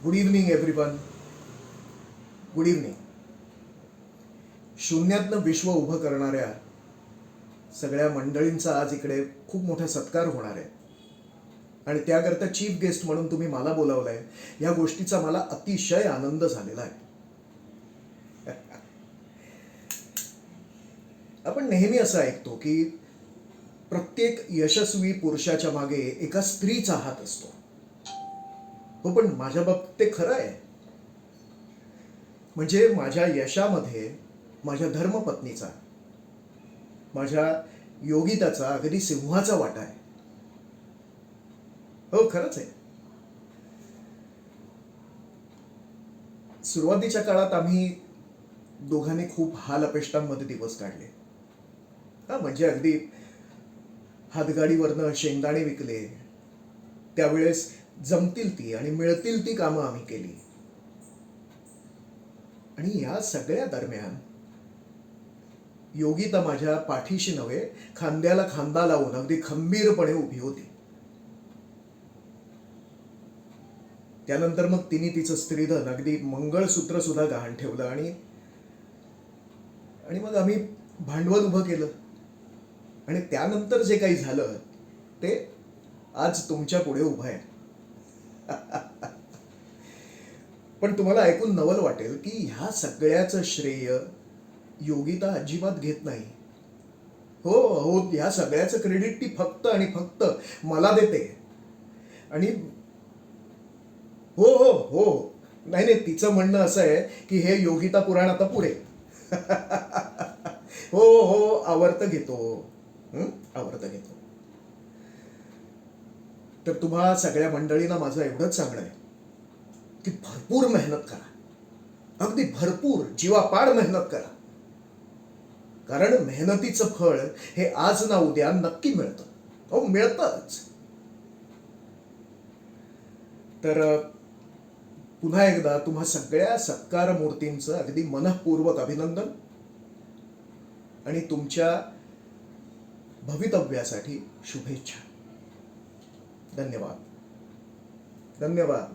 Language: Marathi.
Good evening everyone. Good evening. शून्यातनं विश्व उभं करणाऱ्या सगळ्या मंडळींचा आज इकडे खूप मोठा सत्कार होणार आहे आणि त्याकरता चीफ गेस्ट म्हणून तुम्ही मला बोलावलंय. या गोष्टीचा मला अतिशय आनंद झालेला आहे. आपण नेहमी असं ऐकतो की प्रत्येक यशस्वी पुरुषाच्या मागे एका स्त्रीचा हात असतो. हो, पण माझ्या बाबतीत ते खरं आहे. म्हणजे माझ्या यशामध्ये माझ्या धर्मपत्नीचा, माझ्या योगिताचा अगदी सिंहाचा वाटा आहे. हो, खरंच आहे. सुरुवातीच्या काळात आम्ही दोघांनी खूप हाल अपेष्टांमध्ये दिवस काढले. म्हणजे अगदी हातगाडीवरनं शेंगदाणे विकले. त्यावेळेस जमतील ती आणि मिळतील ती कामं आम्ही केली. आणि या सगळ्या दरम्यान योगिता माझ्या पाठीशी नव्हे, खांद्याला खांदा लावून अगदी खंबीरपणे उभी होती. त्यानंतर मग तिने तिचं स्त्रीधन, अगदी मंगळसूत्र सुद्धा गहाण ठेवलं आणि मग आम्ही भांडवल उभं केलं. आणि त्यानंतर जे काही झालं ते आज तुमच्या पुढे उभं आहे. पण तुम्हाला ऐकून नवल वाटेल की ह्या सगळ्याचं श्रेय योगिता अजिबात घेत नाही. हो हो, ह्या सगळ्याचं क्रेडिट ती फक्त आणि फक्त मला देते. आणि हो हो हो, नाही नाही, तिचं म्हणणं असं आहे की हे योगिता पुराण आता पुढे. हो हो, आवर्त घेतो. आवर्त घेतो. तर तुम्हा सगळ्या मंडळींना माझं एवढंच सांगणं आहे की भरपूर मेहनत करा. अगदी भरपूर जीवापाड मेहनत करा. कारण मेहनतीचं फळ हे आज ना उद्या नक्की मिळतं. हो, मिळतंच. तर पुन्हा एकदा तुम्हा सगळ्या सत्कार मूर्तींचं अगदी मनःपूर्वक अभिनंदन आणि तुमच्या भवितव्यासाठी शुभेच्छा. धन्यवाद. धन्यवाद.